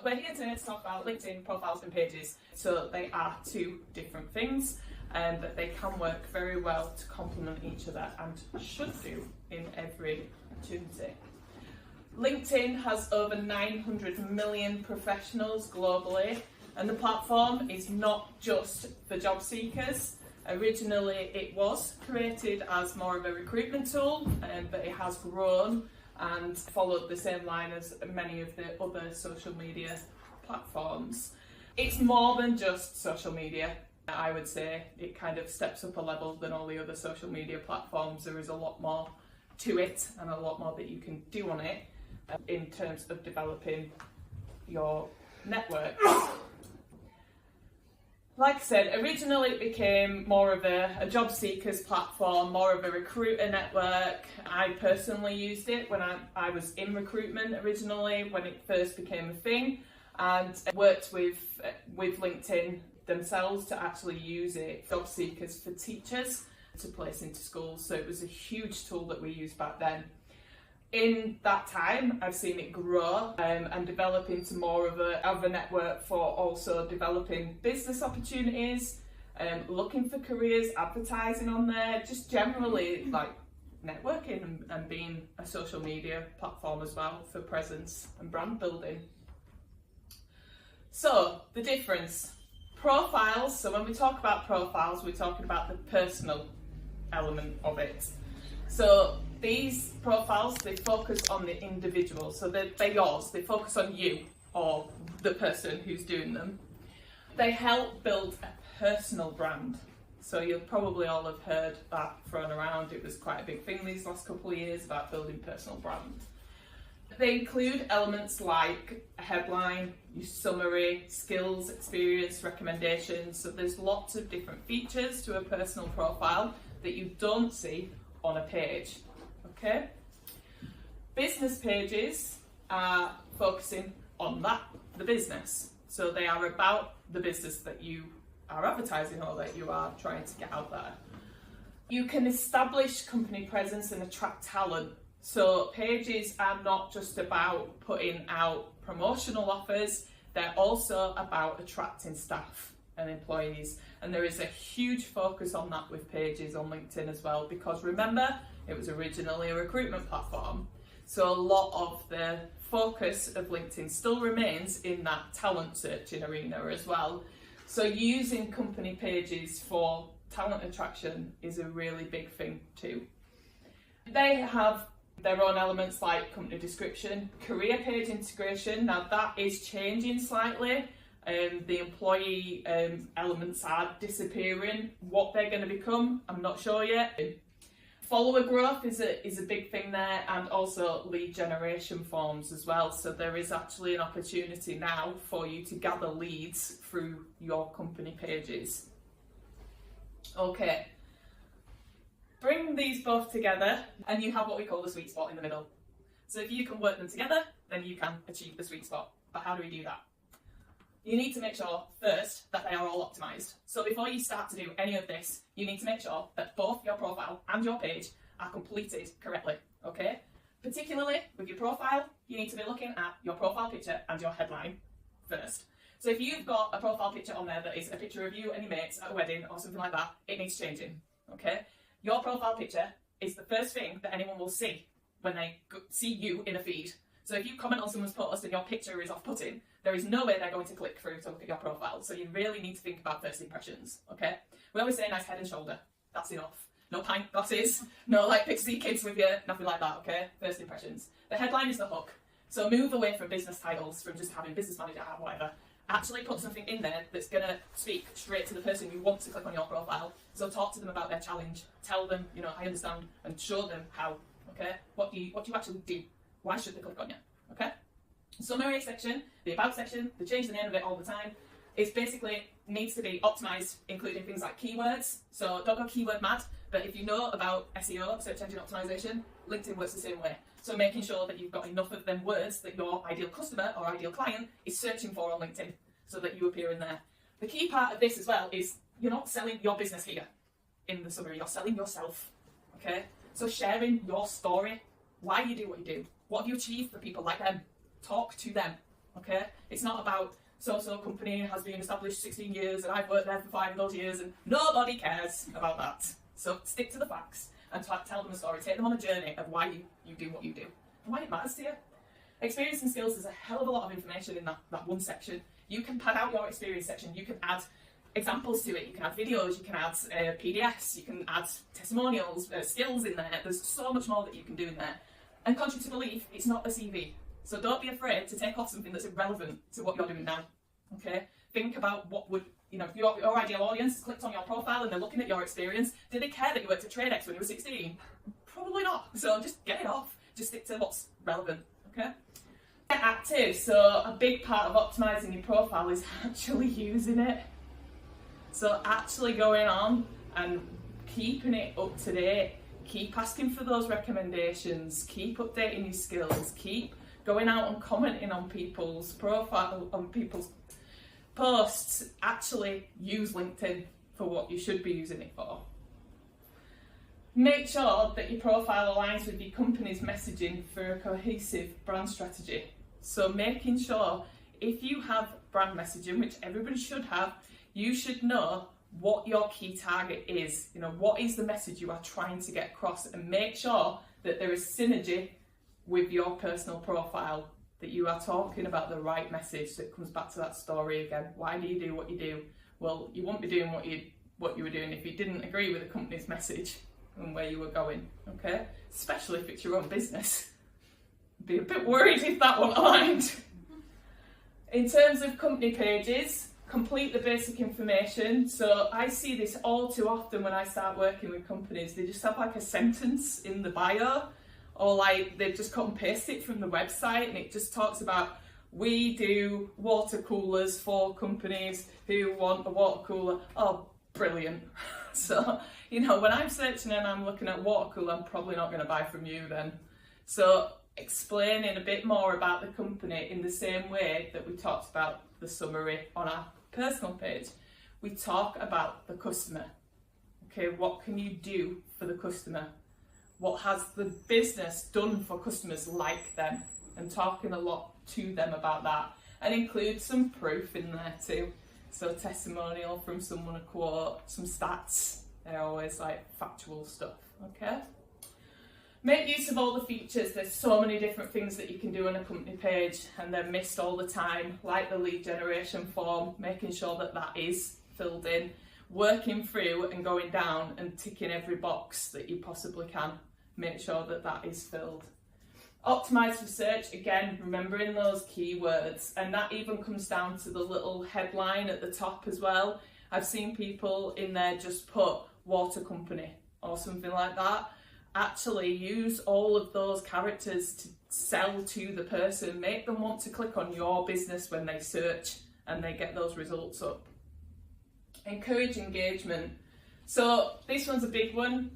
we're here today to talk about LinkedIn profiles and pages. So they are two different things, but they can work very well to complement each other and should do in every opportunity. LinkedIn has over 900 million professionals globally, and the platform is not just for job seekers. Originally it was created as more of a recruitment tool, but it has grown and followed the same line as many of the other social media platforms. It's more than just social media. I would say it kind of steps up a level than all the other social media platforms. There is a lot more to it and a lot more that you can do on it in terms of developing your network. Like I said, originally it became more of a job seekers platform, more of a recruiter network. I personally used it when I was in recruitment originally, when it first became a thing, and worked with LinkedIn themselves to actually use it, job seekers for teachers to place into schools. So it was a huge tool that we used back then. In that time, I've seen it grow and develop into more of a network for also developing business opportunities, looking for careers, advertising on there, just generally like networking and being a social media platform as well for presence and brand building. So the difference, profiles. So when we talk about profiles, we're talking about the personal element of it. So these profiles, they focus on the individual, so they're yours, they focus on you or the person who's doing them. They help build a personal brand. So you'll probably all have heard that thrown around. It was quite a big thing these last couple of years about building personal brand. They include elements like a headline, your summary, skills, experience, recommendations. So there's lots of different features to a personal profile that you don't see on a page. Okay. Business pages are focusing on the business. So they are about the business that you are advertising or that you are trying to get out there. You can establish company presence and attract talent. So pages are not just about putting out promotional offers, they're also about attracting staff and employees. And there is a huge focus on that with pages on LinkedIn as well, because remember, it was originally a recruitment platform. So a lot of the focus of LinkedIn still remains in that talent searching arena as well. So using company pages for talent attraction is a really big thing too. They have their own elements like company description, career page integration. Now that is changing slightly. The employee elements are disappearing. What they're going to become, I'm not sure yet. Follower growth is a big thing there, and also lead generation forms as well. So there is actually an opportunity now for you to gather leads through your company pages. Okay, bring these both together and you have what we call the sweet spot in the middle. So if you can work them together, then you can achieve the sweet spot. But how do we do that? You need to make sure first that they are all optimized. So before you start to do any of this, you need to make sure that both your profile and your page are completed correctly, okay? Particularly with your profile, you need to be looking at your profile picture and your headline first. So if you've got a profile picture on there that is a picture of you and your mates at a wedding or something like that, it needs changing, okay? Your profile picture is the first thing that anyone will see when they see you in a feed. So if you comment on someone's post and your picture is off-putting, there is no way they're going to click through to look at your profile. So you really need to think about first impressions, okay? We always say nice head and shoulder. That's enough. No pint glasses, no like pixie kids with you, nothing like that, okay? First impressions. The headline is the hook. So move away from business titles, from just having business manager or whatever. Actually put something in there that's going to speak straight to the person who wants to click on your profile. So talk to them about their challenge. Tell them, you know, I understand, and show them how, okay? What do you actually do? Why should they click on you? Okay? Summary section, the about section, they change the name of it all the time. It basically needs to be optimized, including things like keywords. So don't go keyword mad, but if you know about SEO, search engine optimization, LinkedIn works the same way. So making sure that you've got enough of them words that your ideal customer or ideal client is searching for on LinkedIn so that you appear in there. The key part of this as well is you're not selling your business here in the summary, you're selling yourself. Okay? So sharing your story, why you do what you do, what have you achieved for people like them, talk to them. okay? It's not about so-so company has been established 16 years and I've worked there for 5 of those years and nobody cares about that. So stick to the facts and tell them a story. Take them on a journey of why you do what you do and why it matters to you. Experience and skills, there's a hell of a lot of information in that one section. You can pad out your experience section, you can add examples to it, you can add videos, you can add PDFs, you can add testimonials, skills in there. There's so much more that you can do in there. And contrary to belief, it's not a CV. So don't be afraid to take off something that's irrelevant to what you're doing now, okay? Think about what would, if your ideal audience clicked on your profile and they're looking at your experience, do they care that you worked at TradeX when you were 16? Probably not. So just get it off. Just stick to what's relevant, okay? Get active. So a big part of optimising your profile is actually using it. So actually going on and keeping it up to date, keep asking for those recommendations, keep updating your skills, keep going out and commenting on people's profile, on people's posts. Actually use LinkedIn for what you should be using it for. Make sure that your profile aligns with your company's messaging for a cohesive brand strategy. So making sure if you have brand messaging, which everybody should have, you should know what your key target is. What is the message you are trying to get across, and make sure that there is synergy with your personal profile, that you are talking about the right message. That comes back to that story again. Why do you do what you do? Well, you wouldn't be doing what you were doing if you didn't agree with the company's message and where you were going, okay? Especially if it's your own business. Be a bit worried if that wasn't aligned. In terms of company pages, complete the basic information. So I see this all too often when I start working with companies. They just have like a sentence in the bio, or like they've just cut and pasted it from the website, and it just talks about, we do water coolers for companies who want a water cooler. Oh, brilliant. So, when I'm searching and I'm looking at water cooler, I'm probably not going to buy from you then. So explaining a bit more about the company in the same way that we talked about the summary on our personal page. We talk about the customer. Okay, what can you do for the customer? What has the business done for customers like them? And talking a lot to them about that. And include some proof in there too. So testimonial from someone, a quote, some stats. They're always like factual stuff, okay? Make use of all the features. There's so many different things that you can do on a company page and they're missed all the time, like the lead generation form, making sure that that is filled in, working through and going down and ticking every box that you possibly can. Make sure that that is filled. Optimize for search, again, remembering those keywords, and that even comes down to the little headline at the top as well. I've seen people in there just put water company or something like that. Actually use all of those characters to sell to the person, make them want to click on your business when they search and they get those results up. Encourage engagement. So this one's a big one.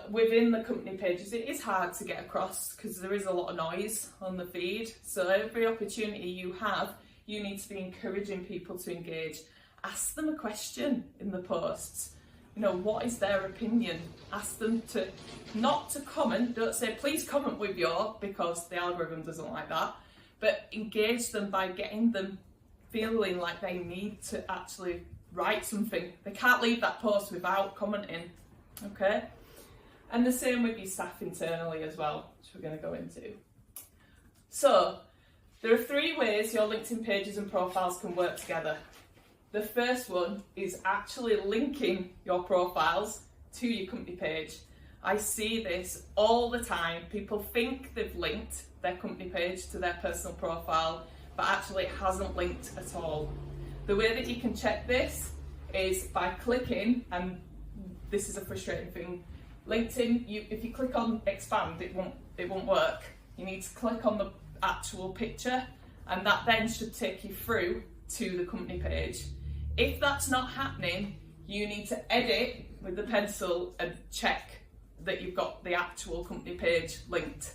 Within the company pages, it is hard to get across because there is a lot of noise on the feed. So every opportunity you have, you need to be encouraging people to engage. Ask them a question in the posts. What is their opinion? Ask them not to comment. Don't say, please comment with your, because the algorithm doesn't like that. But engage them by getting them feeling like they need to actually write something. They can't leave that post without commenting, okay? And the same with your staff internally as well, which we're going to go into. So, there are 3 ways your LinkedIn pages and profiles can work together. The first one is actually linking your profiles to your company page. I see this all the time. People think they've linked their company page to their personal profile, but actually it hasn't linked at all. The way that you can check this is by clicking, and this is a frustrating thing, LinkedIn, if you click on Xpand, it won't work. You need to click on the actual picture, and that then should take you through to the company page. If that's not happening, you need to edit with the pencil and check that you've got the actual company page linked.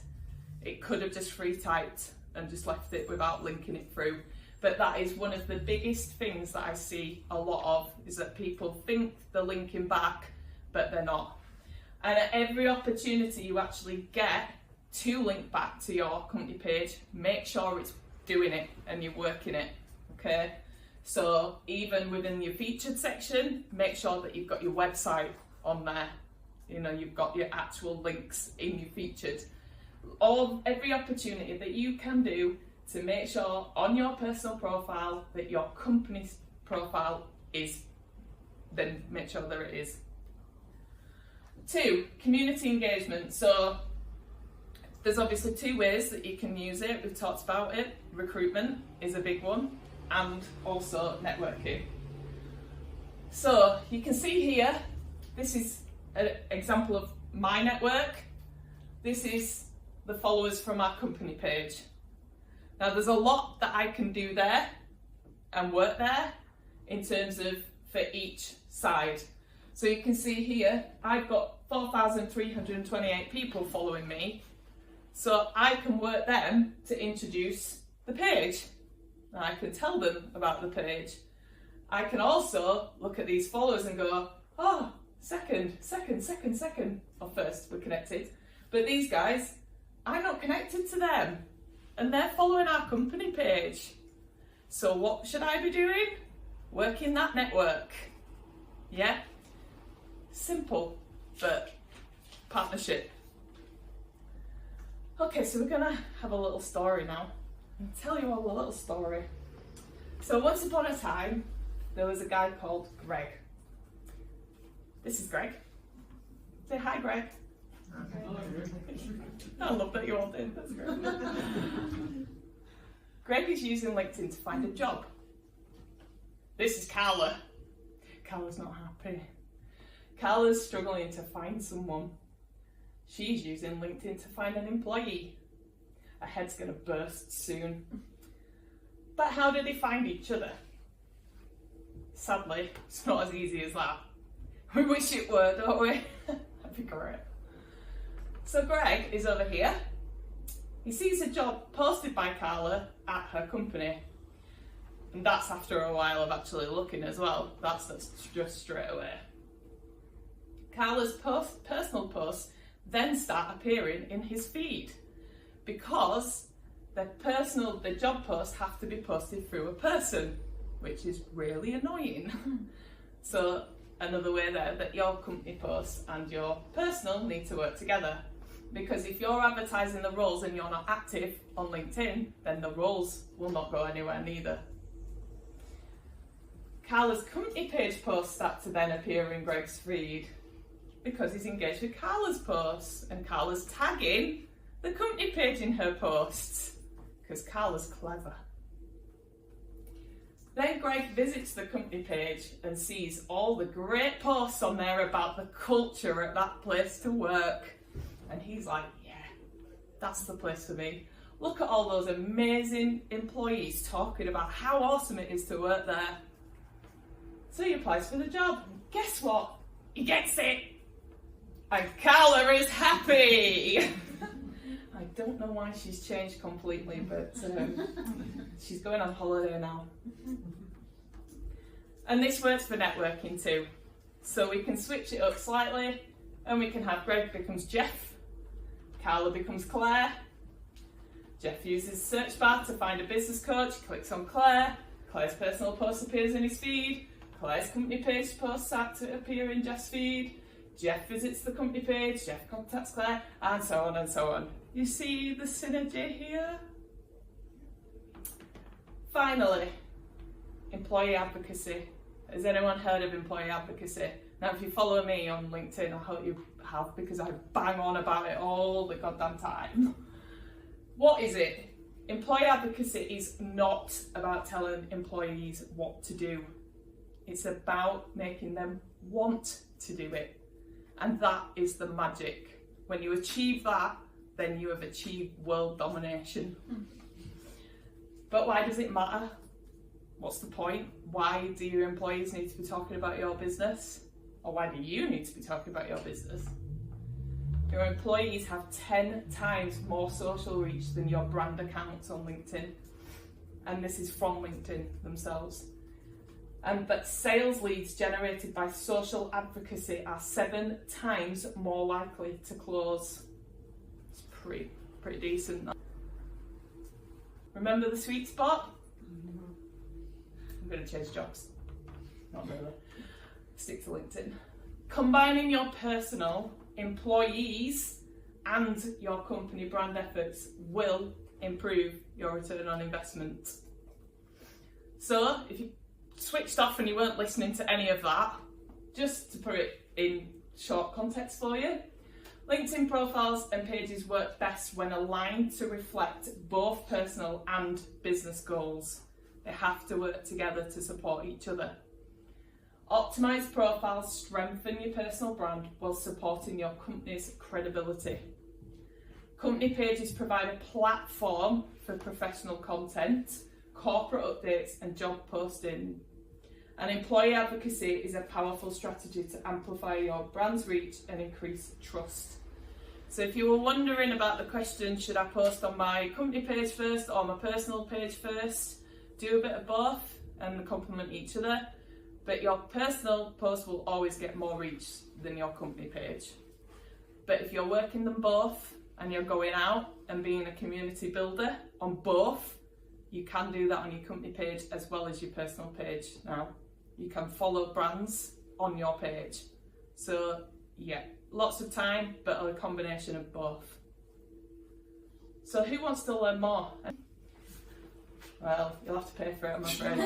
It could have just free typed and just left it without linking it through. But that is one of the biggest things that I see a lot of, is that people think they're linking back, but they're not. And at every opportunity you actually get to link back to your company page, make sure it's doing it and you're working it, okay? So even within your featured section, make sure that you've got your website on there. You know, you've got your actual links in your featured. Every opportunity that you can do to make sure on your personal profile that your company's profile is, then make sure that it is. 2, community engagement. So there's obviously 2 ways that you can use it. We've talked about it. Recruitment is a big one, and also networking. So you can see here, this is an example of my network. This is the followers from our company page. Now there's a lot that I can do there and work there in terms of for each side. So you can see here, I've got 4,328 people following me. So I can work them to introduce the page. I can tell them about the page. I can also look at these followers and go, oh, second, or first, we're connected. But these guys, I'm not connected to them, and they're following our company page. So what should I be doing? Working that network. Yeah? Simple, but partnership. Okay, so we're gonna have a little story now. I'll tell you all a little story. So once upon a time, there was a guy called Greg. This is Greg. Say hi, Greg. I love that you all did. That's great. Greg is using LinkedIn to find a job. This is Carla. Carla's not happy. Carla's struggling to find someone. She's using LinkedIn to find an employee. Her head's going to burst soon. But how do they find each other? Sadly, it's not as easy as that. We wish it were, don't we? That'd be great. So Greg is over here. He sees a job posted by Carla at her company. And that's after a while of actually looking as well. That's just straight away. Carla's personal posts then start appearing in his feed because the job posts have to be posted through a person, which is really annoying. So another way there that your company posts and your personal need to work together, because if you're advertising the roles and you're not active on LinkedIn, then the roles will not go anywhere neither. Carla's company page posts start to then appear in Greg's feed because he's engaged with Carla's posts, and Carla's tagging the company page in her posts because Carla's clever. Then Greg visits the company page and sees all the great posts on there about the culture at that place to work. And he's like, yeah, that's the place for me. Look at all those amazing employees talking about how awesome it is to work there. So he applies for the job. Guess what? He gets it. And Carla is happy. I don't know why she's changed completely, but she's going on holiday now. And this works for networking too. So we can switch it up slightly, and we can have Greg becomes Jeff, Carla becomes Claire. Jeff uses search bar to find a business coach, clicks on Claire, Claire's personal post appears in his feed, Claire's company page posts start to appear in Jeff's feed, Jeff visits the company page, Jeff contacts Claire, and so on and so on. You see the synergy here? Finally, employee advocacy. Has anyone heard of employee advocacy? Now, if you follow me on LinkedIn, I hope you have, because I bang on about it all the goddamn time. What is it? Employee advocacy is not about telling employees what to do. It's about making them want to do it. And that is the magic. When you achieve that, then you have achieved world domination. But why does it matter? What's the point? Why do your employees need to be talking about your business? Or why do you need to be talking about your business? Your employees have 10 times more social reach than your brand accounts on LinkedIn. And this is from LinkedIn themselves. And that sales leads generated by social advocacy are 7 times more likely to close. It's pretty decent. Remember the sweet spot? I'm going to change jobs. Not really. Stick to LinkedIn. Combining your personal, employees and your company brand efforts will improve your return on investment. So if you switched off and you weren't listening to any of that, just to put it in short context for you, LinkedIn profiles and pages work best when aligned to reflect both personal and business goals. They have to work together to support each other. Optimised profiles strengthen your personal brand while supporting your company's credibility. Company pages provide a platform for professional content, corporate updates and job posting. And employee advocacy is a powerful strategy to amplify your brand's reach and increase trust. So if you were wondering about the question, should I post on my company page first or my personal page first? Do a bit of both and complement each other. But your personal post will always get more reach than your company page. But if you're working them both and you're going out and being a community builder on both, you can do that on your company page as well as your personal page now. You can follow brands on your page. So yeah, lots of time, but a combination of both. So who wants to learn more? Well, you'll have to pay for it, I'm afraid.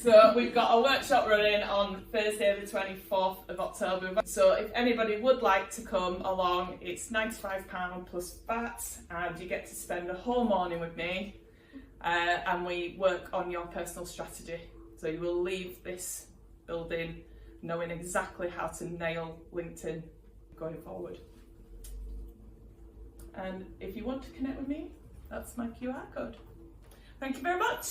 So we've got a workshop running on Thursday the 24th of October. So if anybody would like to come along, it's £95 plus VAT, and you get to spend a whole morning with me, and we work on your personal strategy. So you will leave this building knowing exactly how to nail LinkedIn going forward. And if you want to connect with me, that's my QR code. Thank you very much.